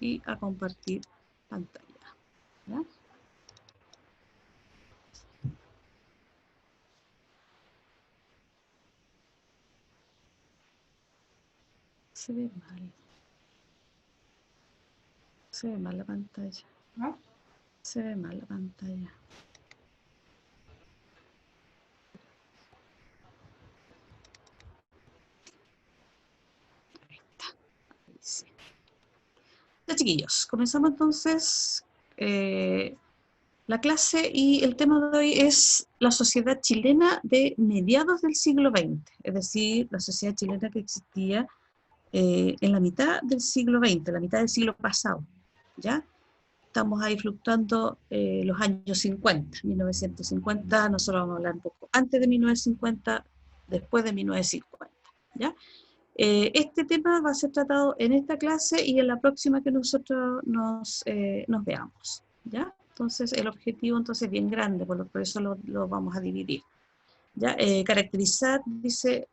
y a compartir pantalla. ¿Ya? Se ve mal. Se ve mal la pantalla. ¿No? Se ve mal la pantalla. Ahí está. Ahí sí. Ya, chiquillos, comenzamos entonces la clase y el tema de hoy es la sociedad chilena de mediados del siglo XX, es decir, la sociedad chilena que existía en la mitad del siglo XX, la mitad del siglo pasado, ¿ya? Estamos ahí fluctuando los años 50, 1950, nosotros vamos a hablar un poco antes de 1950, después de 1950, ¿ya? Este tema va a ser tratado en esta clase y en la próxima que nosotros nos veamos, ¿ya? Entonces, el objetivo entonces es bien grande, por eso lo vamos a dividir, ¿ya? Caracterizar, dice,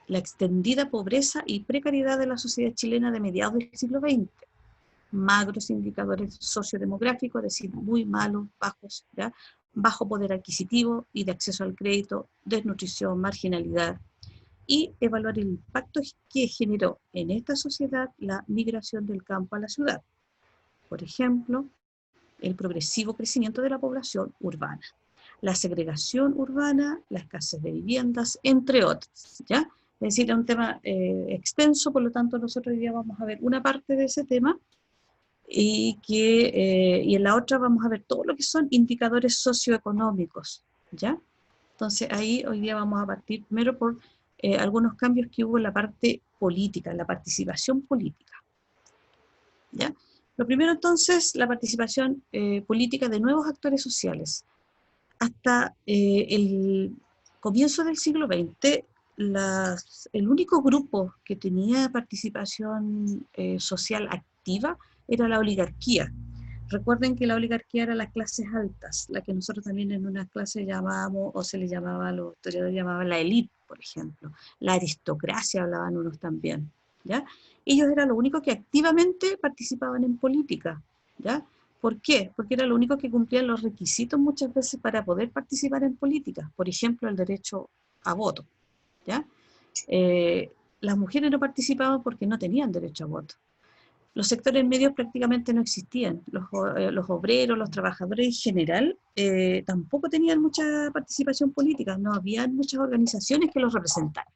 la extendida pobreza y precariedad de la sociedad chilena de mediados del siglo XX. Magros indicadores sociodemográficos, es decir, muy malos, bajos, ¿ya? Bajo poder adquisitivo y de acceso al crédito, desnutrición, marginalidad, y evaluar el impacto que generó en esta sociedad la migración del campo a la ciudad. Por ejemplo, el progresivo crecimiento de la población urbana, la segregación urbana, la escasez de viviendas, entre otros, ¿ya? Es decir, es un tema extenso, por lo tanto nosotros hoy día vamos a ver una parte de ese tema y en la otra vamos a ver todo lo que son indicadores socioeconómicos, ¿ya? Entonces ahí hoy día vamos a partir primero por algunos cambios que hubo en la parte política, en la participación política, ¿ya? Lo primero entonces, la participación política de nuevos actores sociales. Hasta el comienzo del siglo XX, el único grupo que tenía participación social activa era la oligarquía. Recuerden que la oligarquía era las clases altas, la que nosotros también en unas clases llamábamos, o se le llamaba, a los historiadores llamaban la élite, por ejemplo. La aristocracia hablaban unos también, ¿ya? Ellos eran los únicos que activamente participaban en política, ¿ya? ¿Por qué? Porque era lo único que cumplían los requisitos muchas veces para poder participar en política. Por ejemplo, el derecho a voto, ¿ya? Las mujeres no participaban porque no tenían derecho a voto. Los sectores medios prácticamente no existían. Los obreros, los trabajadores en general, tampoco tenían mucha participación política. No había muchas organizaciones que los representaran,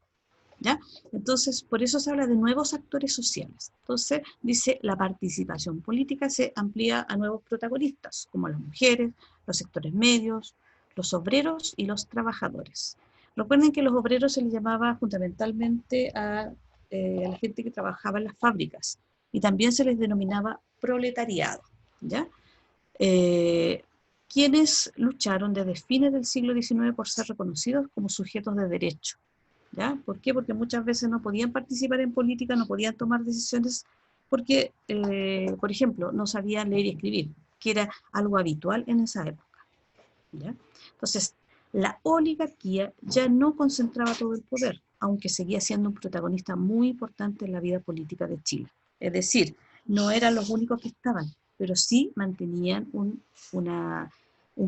¿ya? Entonces, por eso se habla de nuevos actores sociales. Entonces, dice, la participación política se amplía a nuevos protagonistas, como las mujeres, los sectores medios, los obreros y los trabajadores. Recuerden que los obreros se les llamaba fundamentalmente a la gente que trabajaba en las fábricas, y también se les denominaba proletariado, ¿ya? Quienes lucharon desde fines del siglo XIX por ser reconocidos como sujetos de derecho, ¿ya? ¿Por qué? Porque muchas veces no podían participar en política, no podían tomar decisiones porque, por ejemplo, no sabían leer y escribir, que era algo habitual en esa época, ¿ya? Entonces, la oligarquía ya no concentraba todo el poder, aunque seguía siendo un protagonista muy importante en la vida política de Chile. Es decir, no eran los únicos que estaban, pero sí mantenían un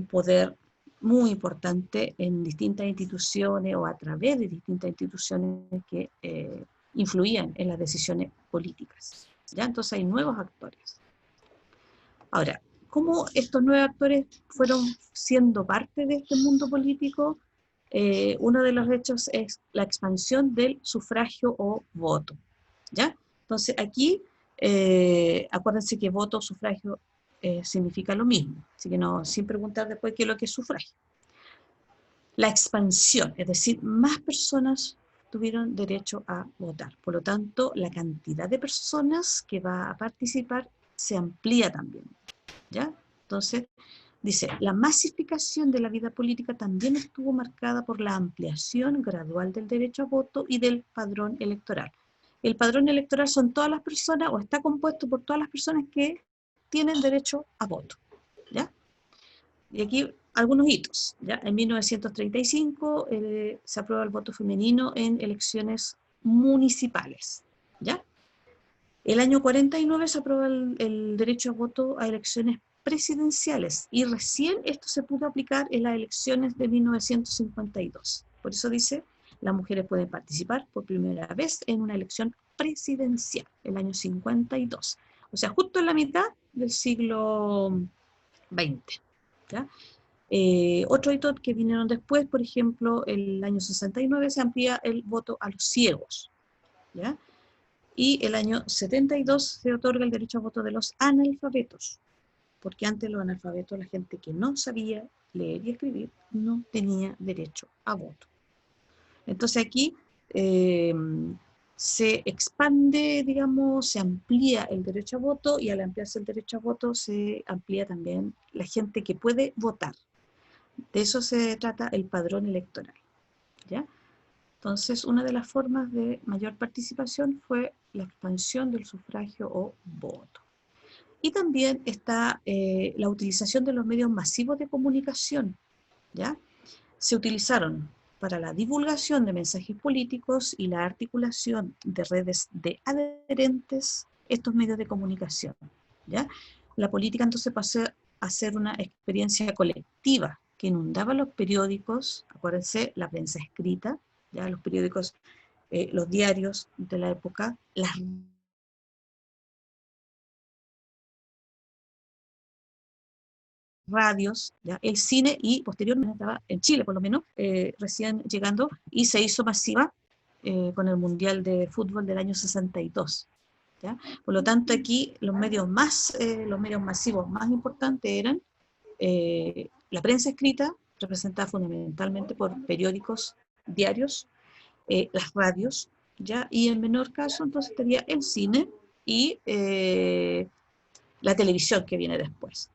poder muy importante en distintas instituciones o a través de distintas instituciones que influían en las decisiones políticas, ¿ya? Entonces hay nuevos actores. Ahora, ¿cómo estos nuevos actores fueron siendo parte de este mundo político? Uno de los hechos es la expansión del sufragio o voto, ¿ya? Entonces aquí, acuérdense que voto o sufragio significa lo mismo, así que no, sin preguntar después qué es lo que es sufragio. La expansión, es decir, más personas tuvieron derecho a votar. Por lo tanto, la cantidad de personas que va a participar se amplía también, ¿ya? Entonces, dice, la masificación de la vida política también estuvo marcada por la ampliación gradual del derecho a voto y del padrón electoral. El padrón electoral son todas las personas, o está compuesto por todas las personas que tienen derecho a voto, ¿ya? Y aquí algunos hitos, ¿ya? En 1935 se aprueba el voto femenino en elecciones municipales, ¿ya? El año 49 se aprobó el derecho a voto a elecciones presidenciales y recién esto se pudo aplicar en las elecciones de 1952. Por eso dice, las mujeres pueden participar por primera vez en una elección presidencial, el año 52. O sea, justo en la mitad del siglo XX. ¿Ya? Otro hito que vinieron después, por ejemplo, el año 69 se amplía el voto a los ciegos. ¿Ya? Y el año 72 se otorga el derecho a voto de los analfabetos, porque antes los analfabetos, la gente que no sabía leer y escribir, no tenía derecho a voto. Entonces aquí se expande, digamos, se amplía el derecho a voto, y al ampliarse el derecho a voto se amplía también la gente que puede votar. De eso se trata el padrón electoral, ¿ya? Entonces, una de las formas de mayor participación fue la expansión del sufragio o voto. Y también está la utilización de los medios masivos de comunicación, ¿ya? Se utilizaron para la divulgación de mensajes políticos y la articulación de redes de adherentes estos medios de comunicación, ¿ya? La política entonces pasó a ser una experiencia colectiva que inundaba los periódicos, acuérdense, la prensa escrita, ¿ya? Los periódicos, los diarios de la época, las radios, ¿ya? El cine, y posteriormente estaba en Chile por lo menos, recién llegando, y se hizo masiva con el Mundial de Fútbol del año 62. ¿Ya? Por lo tanto, aquí los medios masivos más importantes eran la prensa escrita, representada fundamentalmente por periódicos, diarios, las radios, ¿ya? Y en menor caso entonces estaría el cine y la televisión que viene después,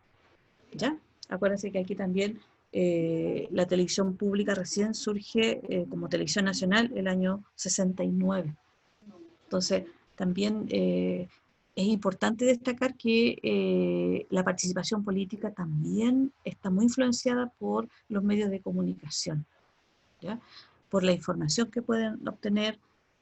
¿ya? Acuérdense que aquí también la televisión pública recién surge como televisión nacional el año 69. Entonces, también es importante destacar que la participación política también está muy influenciada por los medios de comunicación, ¿ya? Por la información que pueden obtener,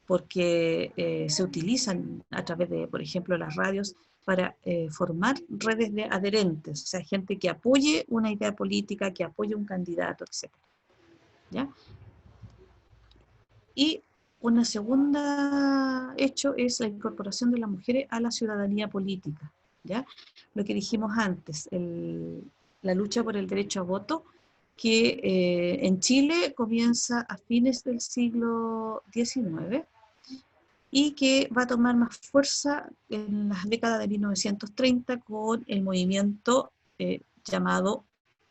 porque se utilizan a través de, por ejemplo, las radios para formar redes de adherentes, o sea, gente que apoye una idea política, que apoye un candidato, etc. ¿Ya? Y una segunda hecho es la incorporación de las mujeres a la ciudadanía política, ¿ya? Lo que dijimos antes, la lucha por el derecho a voto, que en Chile comienza a fines del siglo XIX y que va a tomar más fuerza en las décadas de 1930 con el movimiento llamado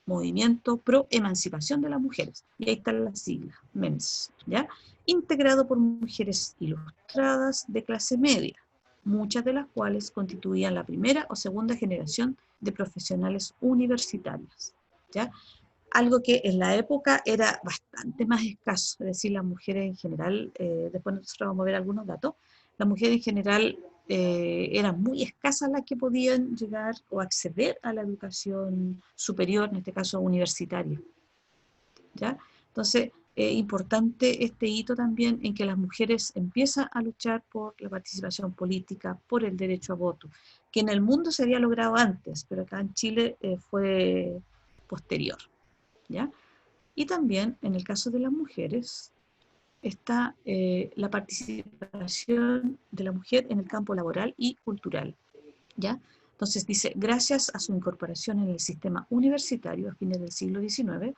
Movimiento Pro Emancipación de las Mujeres. Y ahí están las siglas, MEMS, ¿ya? Integrado por mujeres ilustradas de clase media, muchas de las cuales constituían la primera o segunda generación de profesionales universitarias, ¿ya? Algo que en la época era bastante más escaso, es decir, las mujeres en general, después nosotros vamos a ver algunos datos, las mujeres en general eran muy escasas las que podían llegar o acceder a la educación superior, en este caso universitaria, ¿ya? Entonces, es importante este hito también en que las mujeres empiezan a luchar por la participación política, por el derecho a voto, que en el mundo se había logrado antes, pero acá en Chile fue posterior, ¿ya? Y también, en el caso de las mujeres, está la participación de la mujer en el campo laboral y cultural, ¿ya? Entonces dice, gracias a su incorporación en el sistema universitario a fines del siglo XIX,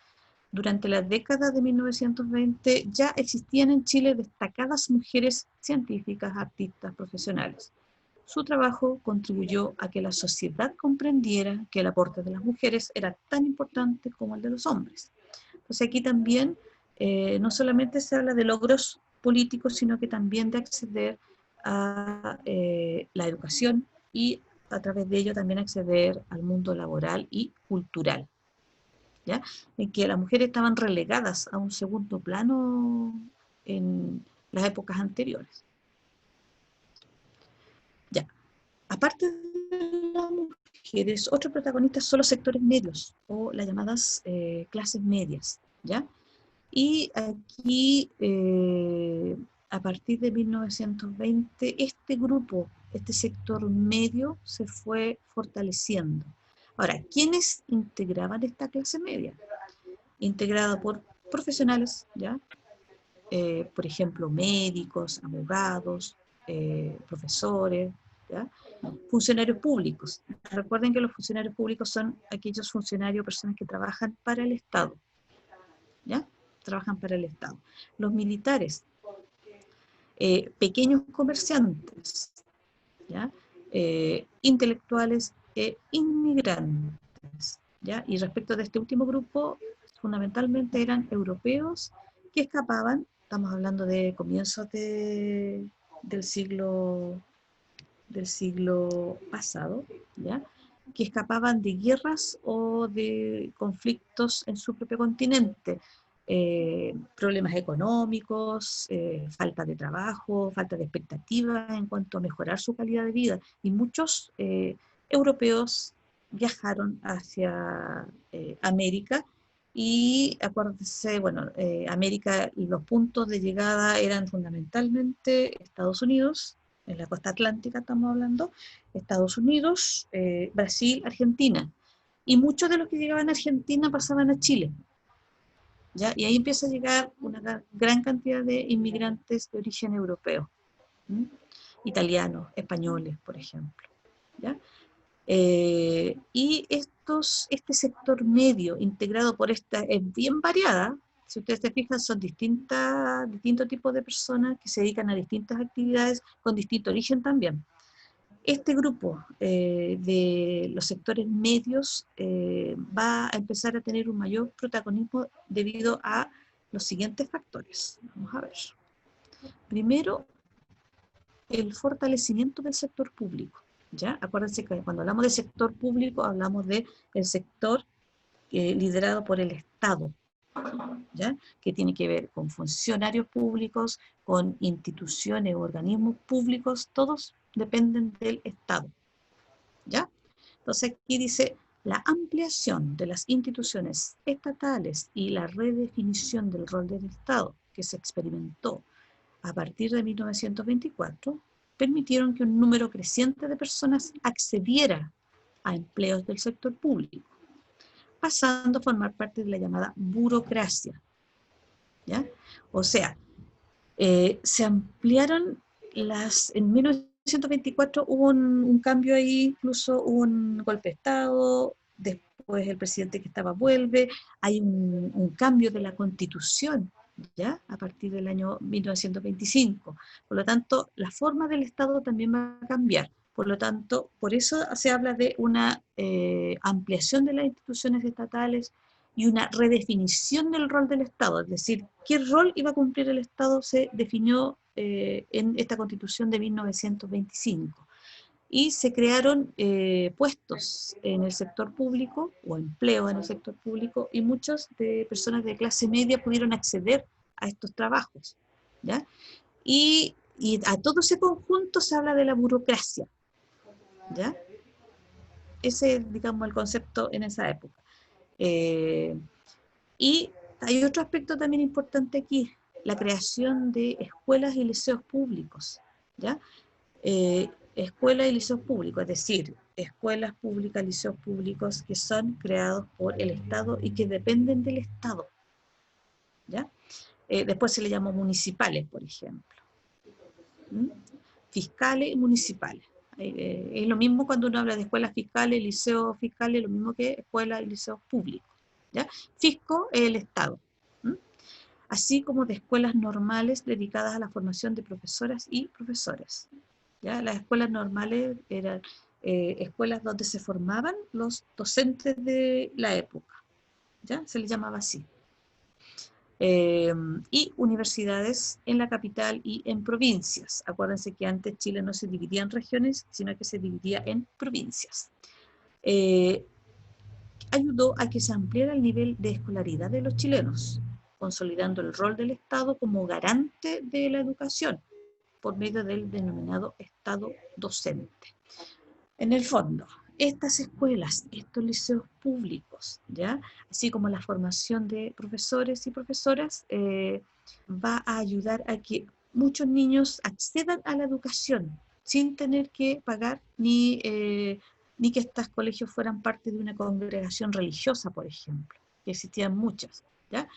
durante la década de 1920 ya existían en Chile destacadas mujeres científicas, artistas, profesionales. Su trabajo contribuyó a que la sociedad comprendiera que el aporte de las mujeres era tan importante como el de los hombres. Entonces aquí también no solamente se habla de logros políticos, sino que también de acceder a la educación y a través de ello también acceder al mundo laboral y cultural, ¿ya? En que las mujeres estaban relegadas a un segundo plano en las épocas anteriores. Ya. Aparte de las mujeres, otros protagonistas son los sectores medios o las llamadas clases medias, ¿ya? Y aquí, a partir de 1920, este grupo este sector medio se fue fortaleciendo. Ahora, ¿quiénes integraban esta clase media? Integrada por profesionales, ¿ya? Por ejemplo, médicos, abogados, profesores, ¿ya? Funcionarios públicos. Recuerden que los funcionarios públicos son aquellos funcionarios, personas que trabajan para el Estado, ¿ya? Trabajan para el Estado. Los militares, pequeños comerciantes, ¿ya? Intelectuales e inmigrantes, ¿ya? Y respecto de este último grupo, fundamentalmente eran europeos que escapaban, estamos hablando de comienzos del siglo pasado, ¿ya? Que escapaban de guerras o de conflictos en su propio continente, problemas económicos, falta de trabajo, falta de expectativas en cuanto a mejorar su calidad de vida. Y muchos europeos viajaron hacia América y acuérdense, bueno, América, los puntos de llegada eran fundamentalmente Estados Unidos, en la costa atlántica estamos hablando, Estados Unidos, Brasil, Argentina. Y muchos de los que llegaban a Argentina pasaban a Chile, ¿ya? Y ahí empieza a llegar una gran cantidad de inmigrantes de origen europeo, ¿m? Italianos, españoles, por ejemplo, ¿ya? Y este sector medio integrado por esta, es bien variada, si ustedes se fijan, son distintos tipos de personas que se dedican a distintas actividades con distinto origen también. Este grupo de los sectores medios va a empezar a tener un mayor protagonismo debido a los siguientes factores. Vamos a ver. Primero, el fortalecimiento del sector público, ¿ya? Acuérdense que cuando hablamos de sector público hablamos del sector liderado por el Estado, ¿ya? Que tiene que ver con funcionarios públicos, con instituciones, organismos públicos, todos dependen del Estado, ¿ya? Entonces aquí dice, la ampliación de las instituciones estatales y la redefinición del rol del Estado que se experimentó a partir de 1924 permitieron que un número creciente de personas accediera a empleos del sector público, pasando a formar parte de la llamada burocracia, ¿ya? O sea, se ampliaron en 1924 hubo un cambio ahí, incluso hubo un golpe de Estado, después el presidente que estaba vuelve, hay un cambio de la Constitución, ¿ya? A partir del año 1925. Por lo tanto, la forma del Estado también va a cambiar. Por lo tanto, por eso se habla de una ampliación de las instituciones estatales y una redefinición del rol del Estado, es decir, qué rol iba a cumplir el Estado se definió en esta Constitución de 1925. Y se crearon puestos en el sector público, o empleo en el sector público, y muchas de personas de clase media pudieron acceder a estos trabajos, ¿ya? Y a todo ese conjunto se habla de la burocracia, ¿ya? Ese es, digamos, el concepto en esa época. Y hay otro aspecto también importante aquí, la creación de escuelas y liceos públicos, ¿ya? Escuelas y liceos públicos, es decir, escuelas públicas, liceos públicos que son creados por el Estado y que dependen del Estado, ¿ya? Después se le llama municipales, por ejemplo. ¿Mm? Fiscales y municipales. Es lo mismo cuando uno habla de escuelas fiscales, liceos fiscales, lo mismo que escuelas y liceos públicos, ¿ya? Fisco es el Estado, ¿m? Así como de escuelas normales dedicadas a la formación de profesoras y profesores, ¿ya? Las escuelas normales eran escuelas donde se formaban los docentes de la época, ¿ya? Se les llamaba así. Y universidades en la capital y en provincias. Acuérdense que antes Chile no se dividía en regiones, sino que se dividía en provincias. Ayudó a que se ampliara el nivel de escolaridad de los chilenos, consolidando el rol del Estado como garante de la educación, por medio del denominado Estado docente. En el fondo, estas escuelas, estos liceos públicos, ¿ya? Así como la formación de profesores y profesoras, va a ayudar a que muchos niños accedan a la educación, sin tener que pagar ni que estos colegios fueran parte de una congregación religiosa, por ejemplo, que existían muchas, ¿ya?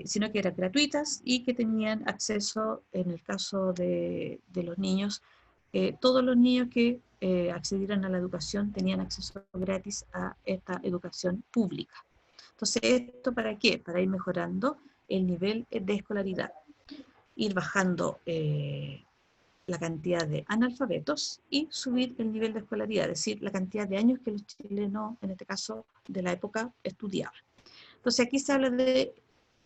Sino que eran gratuitas y que tenían acceso, en el caso de los niños, todos los niños que accedieran a la educación tenían acceso gratis a esta educación pública. Entonces, ¿esto para qué? Para ir mejorando el nivel de escolaridad, ir bajando la cantidad de analfabetos y subir el nivel de escolaridad, es decir, la cantidad de años que los chilenos, en este caso de la época, estudiaban. Entonces, aquí se habla de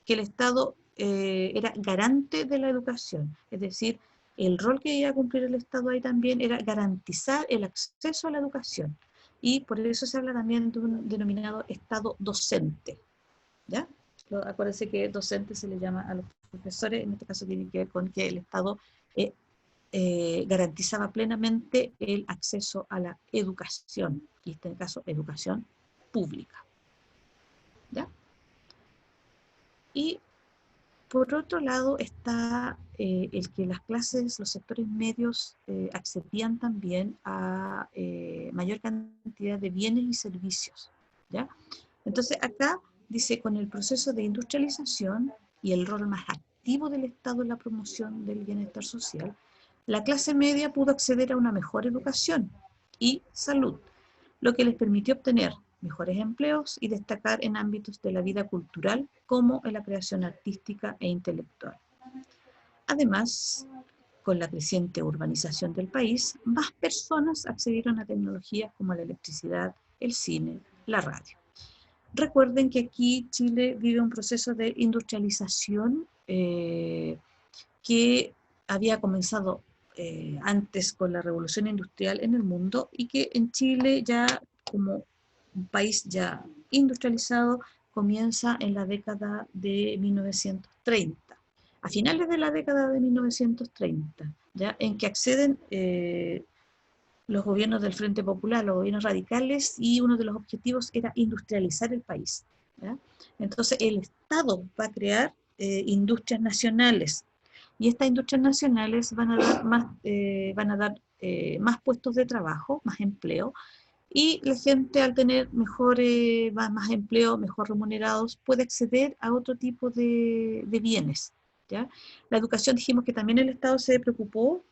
que el Estado era garante de la educación, es decir, el rol que iba a cumplir el Estado ahí también era garantizar el acceso a la educación. Y por eso se habla también de un denominado Estado docente, ¿ya? Acuérdense que docente se le llama a los profesores, en este caso tiene que ver con que el Estado garantizaba plenamente el acceso a la educación, y en este caso educación pública, ¿ya? Y por otro lado está el que las clases, los sectores medios accedían también a mayor cantidad de bienes y servicios, ¿ya? Entonces acá dice, con el proceso de industrialización y el rol más activo del Estado en la promoción del bienestar social, la clase media pudo acceder a una mejor educación y salud, lo que les permitió obtener mejores empleos y destacar en ámbitos de la vida cultural como en la creación artística e intelectual. Además, con la creciente urbanización del país, más personas accedieron a tecnologías como la electricidad, el cine, la radio. Recuerden que aquí Chile vive un proceso de industrialización que había comenzado antes con la revolución industrial en el mundo y que en Chile ya como un país ya industrializado comienza en la década de 1930, a finales de la década de 1930, ¿ya? En que acceden los gobiernos del Frente Popular, los gobiernos radicales, y uno de los objetivos era industrializar el país, ¿ya? Entonces el Estado va a crear industrias nacionales, y estas industrias nacionales van a dar más puestos de trabajo, más empleo, y la gente al tener más empleo, mejor remunerados, puede acceder a otro tipo de bienes, ¿ya? La educación, dijimos que también el Estado se preocupó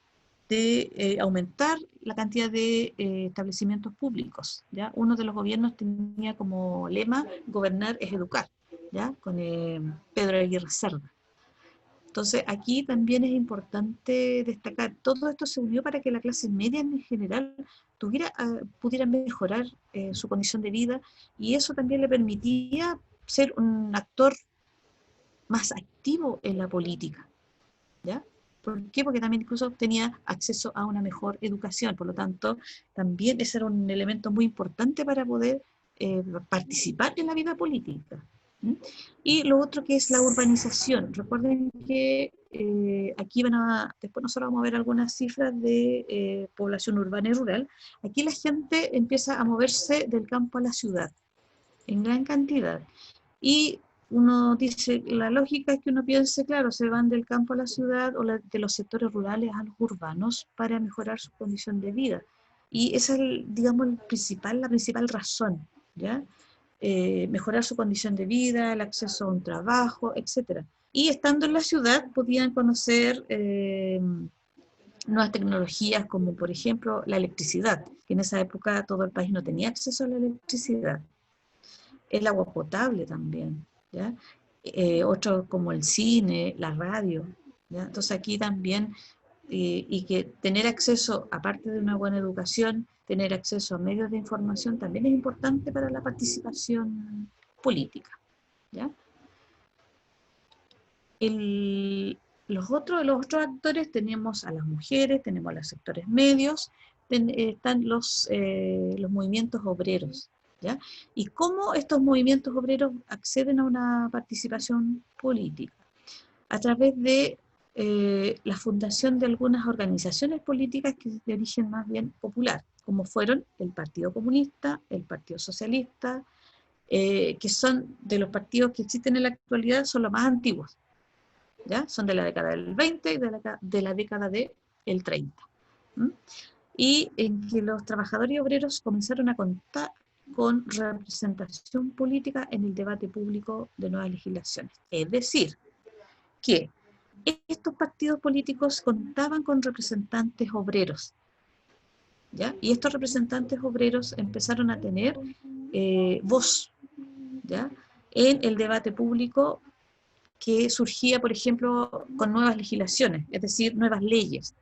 de aumentar la cantidad de establecimientos públicos, ¿ya? Uno de los gobiernos tenía como lema, gobernar es educar, ¿ya? Con Pedro Aguirre Cerda. Entonces, aquí también es importante destacar, todo esto se unió para que la clase media en general pudiera mejorar su condición de vida, y eso también le permitía ser un actor más activo en la política, ¿ya? ¿Por qué? Porque también incluso tenía acceso a una mejor educación, por lo tanto, también ese era un elemento muy importante para poder participar en la vida política. ¿Mm? Y lo otro que es la urbanización. Recuerden que aquí después nosotros vamos a ver algunas cifras de población urbana y rural. Aquí la gente empieza a moverse del campo a la ciudad, en gran cantidad. Y uno dice, la lógica es que uno piense, claro, se van del campo a la ciudad o de los sectores rurales a los urbanos para mejorar su condición de vida. Y esa es, digamos, la principal razón, ¿ya? Mejorar su condición de vida, el acceso a un trabajo, etc. Y estando en la ciudad podían conocer nuevas tecnologías como, por ejemplo, la electricidad, que en esa época todo el país no tenía acceso a la electricidad. El agua potable también, ¿ya? Otros como el cine, la radio, ¿ya? Entonces aquí también, y que tener acceso, aparte de una buena educación, tener acceso a medios de información también es importante para la participación política, ¿ya? Los otros actores tenemos a las mujeres, tenemos a los sectores medios, están los movimientos obreros, ¿ya? Y cómo estos movimientos obreros acceden a una participación política a través de la fundación de algunas organizaciones políticas que es de origen más bien popular, como fueron el Partido Comunista, el Partido Socialista, que son de los partidos que existen en la actualidad, son los más antiguos, ¿ya? Son de la década del 20 y de la década del 30. ¿m? Y en que los trabajadores y obreros comenzaron a contar con representación política en el debate público de nuevas legislaciones. Es decir, que estos partidos políticos contaban con representantes obreros, ¿ya? Y estos representantes obreros empezaron a tener voz, ¿ya?, en el debate público que surgía, por ejemplo, con nuevas legislaciones, es decir, nuevas leyes.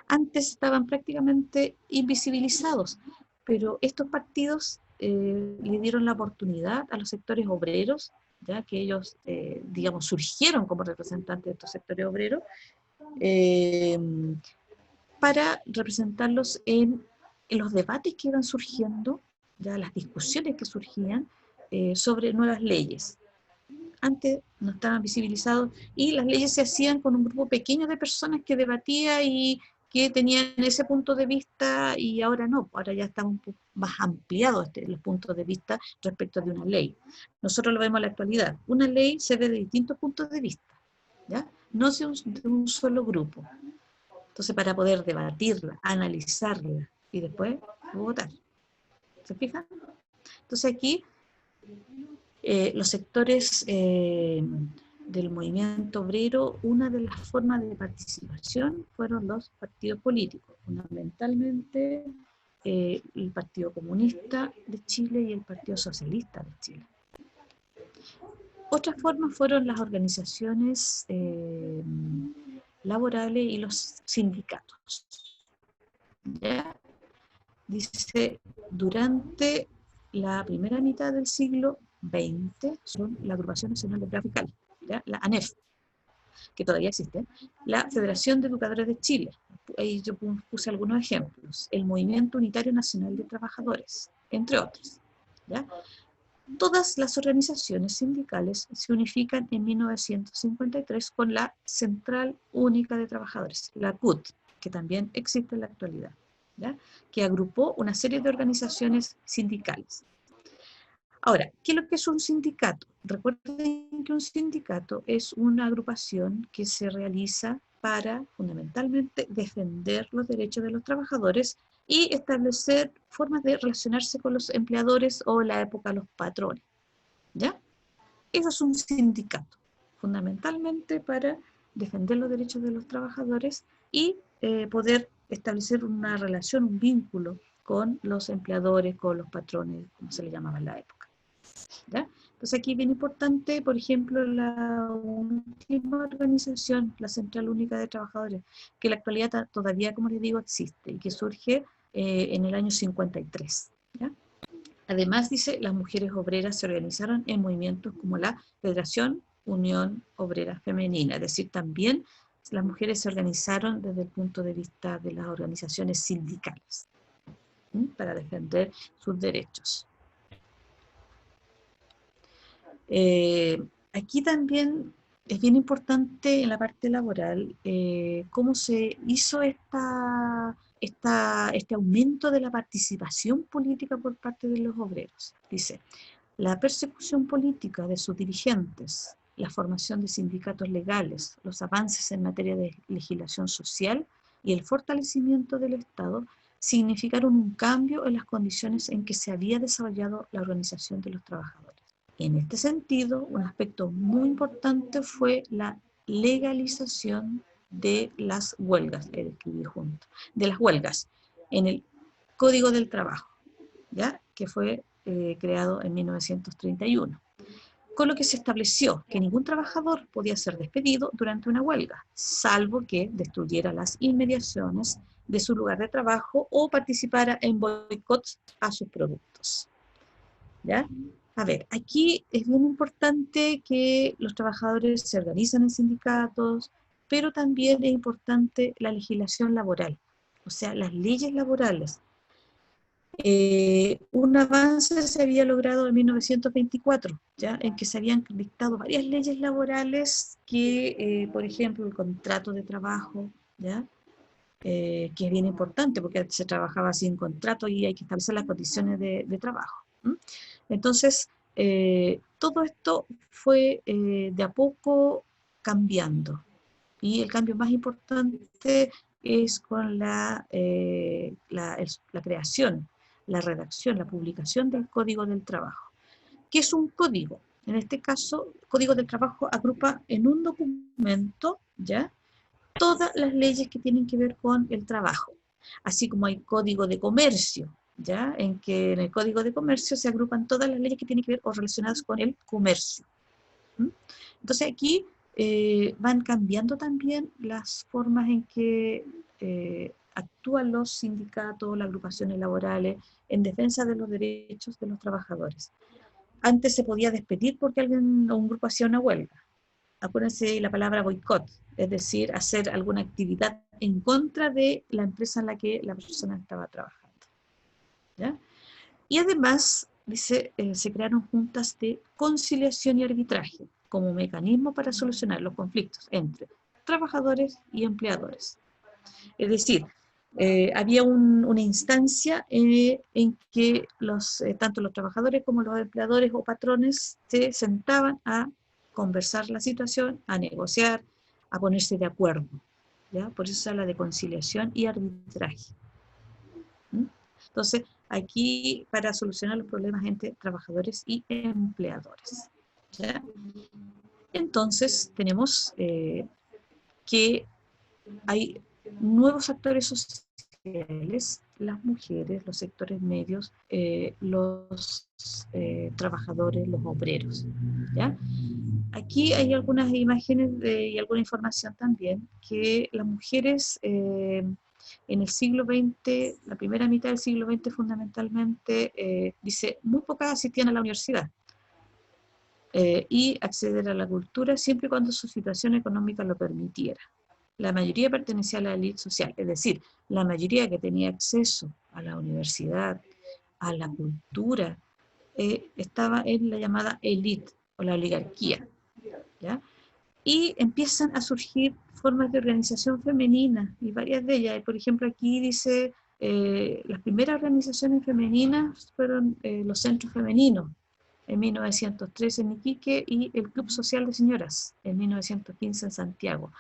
Antes estaban prácticamente invisibilizados, pero estos partidos le dieron la oportunidad a los sectores obreros, ya que ellos, digamos, surgieron como representantes de estos sectores obreros, eh, para representarlos en los debates que iban surgiendo, ya las discusiones que surgían sobre nuevas leyes. Antes no estaban visibilizados y las leyes se hacían con un grupo pequeño de personas que debatía y que tenían ese punto de vista, y ahora no, ahora ya están un poco más ampliados los puntos de vista respecto de una ley. Nosotros lo vemos en la actualidad. Una ley se ve de distintos puntos de vista, ¿ya? No de un solo grupo. Entonces, para poder debatirla, analizarla y después votar. ¿Se fijan? Entonces aquí los sectores del movimiento obrero, una de las formas de participación fueron los partidos políticos, fundamentalmente el Partido Comunista de Chile y el Partido Socialista de Chile. Otras formas fueron las organizaciones laborales y los sindicatos. ¿Ya? Dice, durante la primera mitad del siglo XX, son la Agrupación Nacional de Traficantes, ¿ya?, la ANEF, que todavía existe, la Federación de Educadores de Chile, ahí yo puse algunos ejemplos, el Movimiento Unitario Nacional de Trabajadores, entre otros, ¿ya? Todas las organizaciones sindicales se unifican en 1953 con la Central Única de Trabajadores, la CUT, que también existe en la actualidad, ¿ya?, que agrupó una serie de organizaciones sindicales. Ahora, ¿qué es lo que es un sindicato? Recuerden que un sindicato es una agrupación que se realiza para, fundamentalmente, defender los derechos de los trabajadores y establecer formas de relacionarse con los empleadores o en la época los patrones, ¿ya? Eso es un sindicato, fundamentalmente para defender los derechos de los trabajadores y poder establecer una relación, un vínculo con los empleadores, con los patrones, como se le llamaba en la época, ¿ya? Entonces aquí es bien importante, por ejemplo, la última organización, la Central Única de Trabajadores, que en la actualidad todavía, como les digo, existe y que surge en el año 53, ¿ya? Además, dice, las mujeres obreras se organizaron en movimientos como la Federación Unión Obrera Femenina, es decir, también las mujeres se organizaron desde el punto de vista de las organizaciones sindicales, ¿sí?, para defender sus derechos. Aquí también es bien importante en la parte laboral cómo se hizo este aumento de la participación política por parte de los obreros. Dice, la persecución política de sus dirigentes, la formación de sindicatos legales, los avances en materia de legislación social y el fortalecimiento del Estado significaron un cambio en las condiciones en que se había desarrollado la organización de los trabajadores. En este sentido, un aspecto muy importante fue la legalización de las huelgas, escribí junto, de las huelgas en el Código del Trabajo, ¿ya?, que fue creado en 1931, con lo que se estableció que ningún trabajador podía ser despedido durante una huelga, salvo que destruyera las inmediaciones de su lugar de trabajo o participara en boicots a sus productos, ¿ya? A ver, aquí es bien importante que los trabajadores se organizan en sindicatos, pero también es importante la legislación laboral, o sea, las leyes laborales. Un avance se había logrado en 1924, ¿ya?, en que se habían dictado varias leyes laborales que, por ejemplo, el contrato de trabajo, ¿ya?, que es bien importante porque se trabajaba sin contrato y hay que establecer las condiciones de trabajo. Entonces, todo esto fue de a poco cambiando. Y el cambio más importante es con la creación, la redacción, la publicación del Código del Trabajo. ¿Qué es un código? En este caso, el Código del Trabajo agrupa en un documento, ¿ya?, todas las leyes que tienen que ver con el trabajo, así como hay Código de Comercio, ¿ya?, en que en el Código de Comercio se agrupan todas las leyes que tienen que ver o relacionadas con el comercio. ¿Mm? Entonces aquí van cambiando también las formas en que actúan los sindicatos, las agrupaciones laborales en defensa de los derechos de los trabajadores. Antes se podía despedir porque alguien o un grupo hacía una huelga. Acuérdense la palabra boicot, es decir, hacer alguna actividad en contra de la empresa en la que la persona estaba trabajando, ¿ya? Y además, dice, se crearon juntas de conciliación y arbitraje como mecanismo para solucionar los conflictos entre trabajadores y empleadores. Es decir, había una instancia en que tanto los trabajadores como los empleadores o patrones se sentaban a conversar la situación, a negociar, a ponerse de acuerdo, ¿ya? Por eso se habla de conciliación y arbitraje. ¿Mm? Entonces, aquí para solucionar los problemas entre trabajadores y empleadores, ¿ya? Entonces, tenemos que hay nuevos actores sociales, las mujeres, los sectores medios, los trabajadores, los obreros, ¿ya? Aquí hay algunas imágenes y alguna información también, que las mujeres en el siglo XX, la primera mitad del siglo XX fundamentalmente, dice, muy pocas asistían a la universidad y acceder a la cultura siempre y cuando su situación económica lo permitiera. La mayoría pertenecía a la élite social, es decir, la mayoría que tenía acceso a la universidad, a la cultura, estaba en la llamada élite o la oligarquía, ¿ya? Y empiezan a surgir formas de organización femenina, y varias de ellas, por ejemplo, aquí dice, las primeras organizaciones femeninas fueron los centros femeninos, en 1913 en Iquique, y el Club Social de Señoras, en 1915 en Santiago.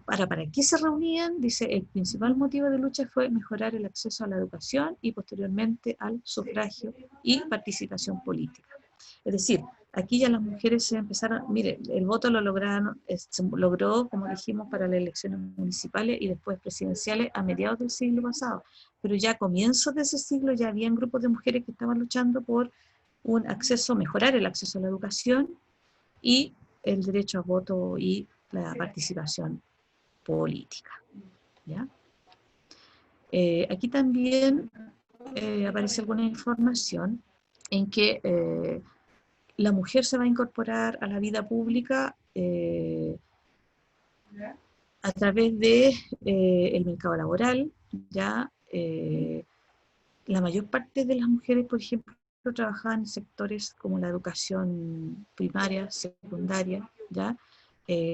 ¿Para qué se reunían? Dice, el principal motivo de lucha fue mejorar el acceso a la educación y posteriormente al sufragio y participación política. Es decir, aquí ya las mujeres se empezaron, mire, el voto lo lograron, se logró, como dijimos, para las elecciones municipales y después presidenciales a mediados del siglo pasado, pero ya a comienzos de ese siglo ya habían grupos de mujeres que estaban luchando por un acceso, mejorar el acceso a la educación y el derecho a voto y la participación política, ¿ya? Aquí también aparece alguna información en que la mujer se va a incorporar a la vida pública a través de el mercado laboral, ya la mayor parte de las mujeres, por ejemplo, trabajaban en sectores como la educación primaria, secundaria, ya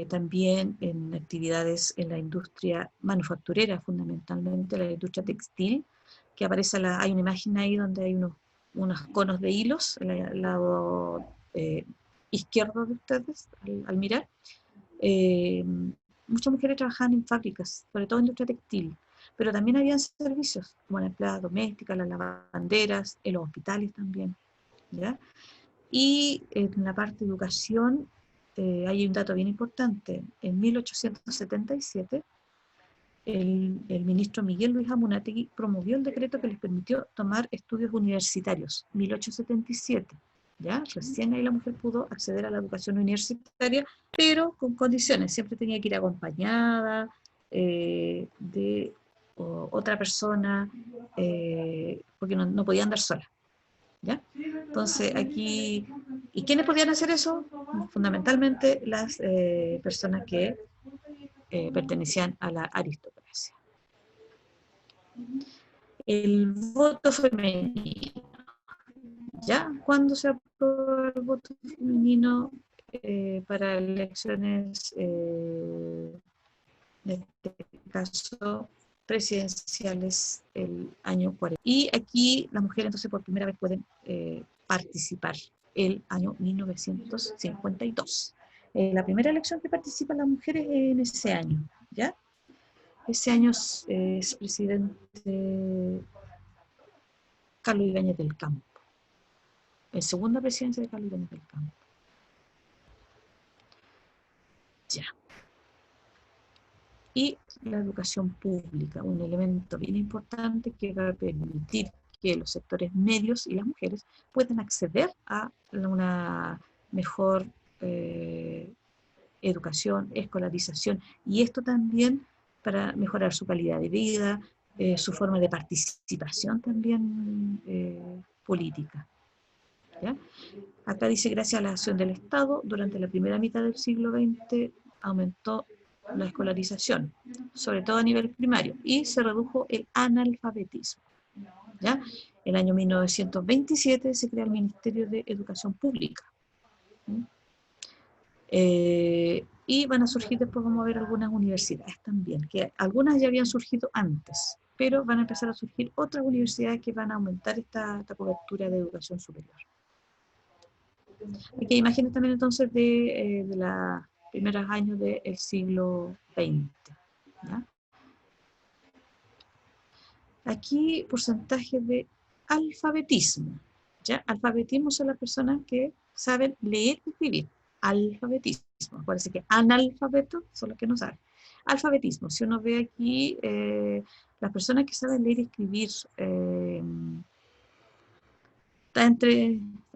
también en actividades en la industria manufacturera, fundamentalmente la industria textil, que aparece, hay una imagen ahí donde hay unos conos de hilos, en el lado izquierdo de ustedes, al mirar. Muchas mujeres trabajaban en fábricas, sobre todo en industria textil, pero también habían servicios, como la empleada doméstica, las lavanderas, en los hospitales también, ¿ya? Y en la parte de educación, hay un dato bien importante. En 1877, el ministro Miguel Luis Amunátegui promovió el decreto que les permitió tomar estudios universitarios, 1877. ¿Ya? Recién ahí la mujer pudo acceder a la educación universitaria, pero con condiciones. Siempre tenía que ir acompañada de otra persona, porque no podía andar sola. ¿Ya? Entonces aquí, ¿y quiénes podían hacer eso? Fundamentalmente las personas que pertenecían a la aristocracia. El voto femenino. ¿Ya? ¿Cuándo se aprobó el voto femenino para elecciones, en este caso, presidenciales el año 40? Y aquí las mujeres entonces por primera vez pueden participar el año 1952. La primera elección que participan las mujeres en ese año, ¿ya? Ese año es presidente Carlos Ibáñez del Campo, en segunda presidencia de Carlos Ibáñez del Campo. Ya. Y la educación pública, un elemento bien importante que va a permitir que los sectores medios y las mujeres puedan acceder a una mejor educación, escolarización, y esto también para mejorar su calidad de vida, su forma de participación también política. ¿Ya? Acá dice, gracias a la acción del Estado, durante la primera mitad del siglo XX aumentó la escolarización, sobre todo a nivel primario, y se redujo el analfabetismo. ¿Ya? El año 1927 se crea el Ministerio de Educación Pública. Y van a surgir después, vamos a ver, algunas universidades también, que algunas ya habían surgido antes, pero van a empezar a surgir otras universidades que van a aumentar esta cobertura de educación superior. Aquí hay imágenes también entonces de los primeros años del siglo XX. ¿Ya? Aquí porcentaje de alfabetismo. ¿Ya? Alfabetismo son las personas que saben leer y escribir. Alfabetismo. Parece que analfabetos son los que no saben. Alfabetismo. Si uno ve aquí, las personas que saben leer y escribir,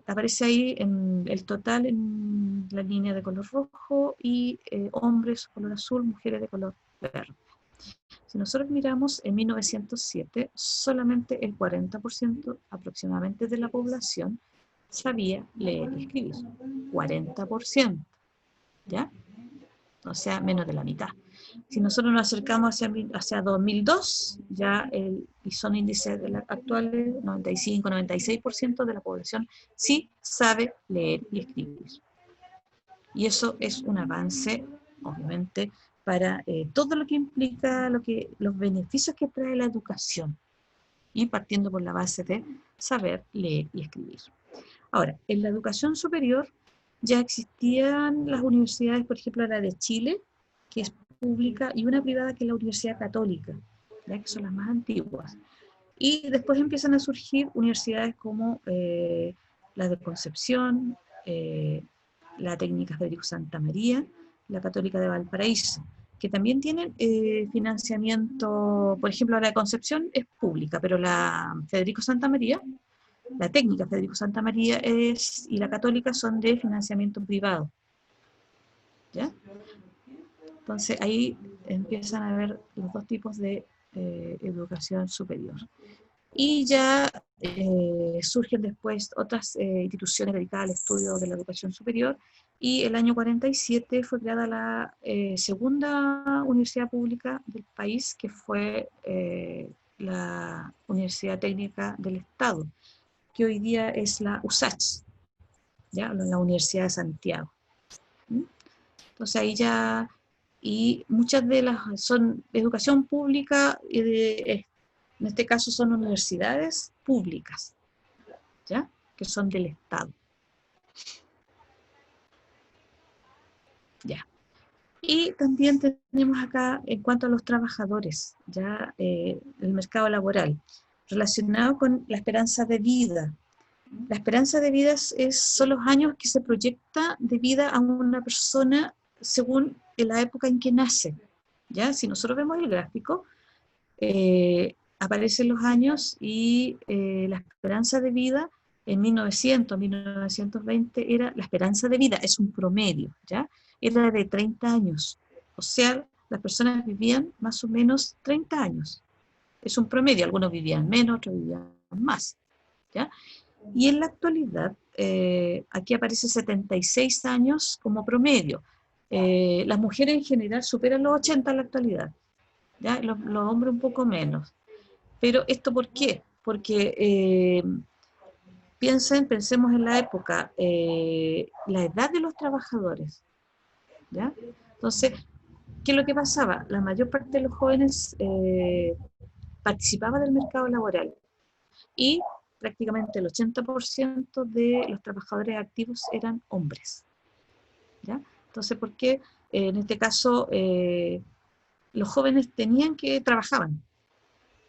aparece ahí en el total en la línea de color rojo y hombres color azul, mujeres de color verde. Si nosotros miramos, en 1907, solamente el 40% aproximadamente de la población sabía leer y escribir. 40%, ¿ya? O sea, menos de la mitad. Si nosotros nos acercamos hacia 2002, ya y son índices actuales, 95-96% de la población sí sabe leer y escribir. Y eso es un avance, obviamente, para todo lo que implica los beneficios que trae la educación, y partiendo por la base de saber leer y escribir. Ahora, en la educación superior ya existían las universidades, por ejemplo, la de Chile, que es pública, y una privada que es la Universidad Católica, ya que son las más antiguas. Y después empiezan a surgir universidades como la de Concepción, la Técnica Federico Santa María, la Católica de Valparaíso, que también tienen financiamiento. Por ejemplo, la de Concepción es pública, pero la Federico Santa María, la Técnica Federico Santa María y la Católica son de financiamiento privado. ¿Ya? Entonces ahí empiezan a haber los dos tipos de educación superior. Y ya surgen después otras instituciones dedicadas al estudio de la educación superior, y el año 47 fue creada la segunda universidad pública del país, que fue la Universidad Técnica del Estado, que hoy día es la USACH, ¿ya? La Universidad de Santiago. Entonces ahí ya, y muchas de las son de educación pública, en este caso son universidades públicas, ¿ya? Que son del Estado. Ya. Y también tenemos acá, en cuanto a los trabajadores, ya el mercado laboral, relacionado con la esperanza de vida. La esperanza de vida son los años que se proyecta de vida a una persona según la época en que nace. ¿Ya? Si nosotros vemos el gráfico, aparecen los años y la esperanza de vida en 1900, 1920 era la esperanza de vida, es un promedio, ¿ya? Era de 30 años. O sea, las personas vivían más o menos 30 años. Es un promedio, algunos vivían menos, otros vivían más, ¿ya? Y en la actualidad, aquí aparece 76 años como promedio. Las mujeres en general superan los 80 en la actualidad, ¿ya? Los hombres un poco menos. Pero ¿esto por qué? Porque pensemos en la época, la edad de los trabajadores, ¿ya? Entonces, ¿qué es lo que pasaba? La mayor parte de los jóvenes participaba del mercado laboral, y prácticamente el 80% de los trabajadores activos eran hombres, ¿ya? Entonces, ¿por qué? En este caso, los jóvenes trabajaban.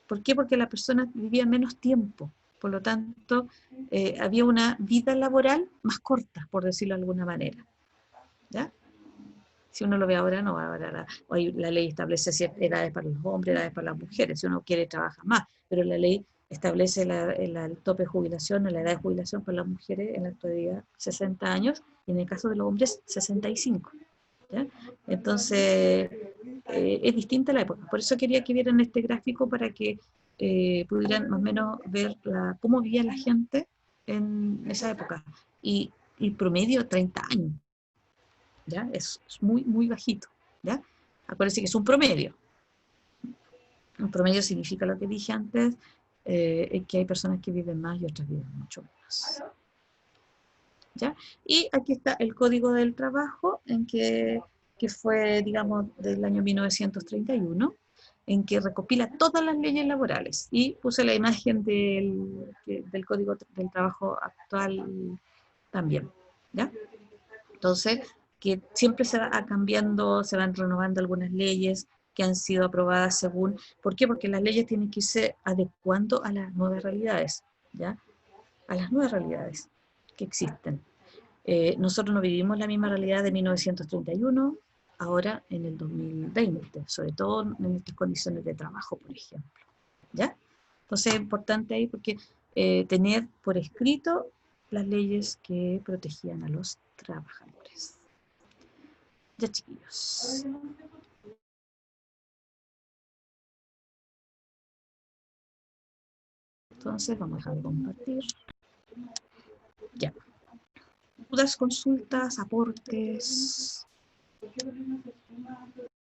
¿Por qué? Porque las personas vivían menos tiempo. Por lo tanto, había una vida laboral más corta, por decirlo de alguna manera. ¿Ya? Si uno lo ve ahora, no, ahora la ley establece ciertas edades para los hombres, edades para las mujeres. Si uno quiere, trabaja más, pero la ley establece el tope de jubilación o la edad de jubilación para las mujeres en la actualidad 60 años y en el caso de los hombres 65. ¿Ya? Entonces, es distinta la época. Por eso quería que vieran este gráfico para que pudieran más o menos ver cómo vivía la gente en esa época. Y el promedio, 30 años. ¿Ya? Es muy, muy bajito. ¿Ya? Acuérdense que es un promedio. Un promedio significa lo que dije antes, que hay personas que viven más y otras viven mucho menos. ¿Ya? Y aquí está el Código del Trabajo, que fue, digamos, del año 1931, en que recopila todas las leyes laborales. Y puse la imagen del Código del Trabajo actual también. ¿Ya? Entonces, que siempre se va cambiando, se van renovando algunas leyes que han sido aprobadas según... ¿Por qué? Porque las leyes tienen que irse adecuando a las nuevas realidades, ¿ya? A las nuevas realidades que existen. Nosotros no vivimos la misma realidad de 1931, ahora en el 2020, sobre todo en estas condiciones de trabajo, por ejemplo. ¿Ya? Entonces es importante ahí porque tener por escrito las leyes que protegían a los trabajadores. Ya, chiquillos. Entonces vamos a dejar de compartir. Ya. Dudas, consultas, aportes.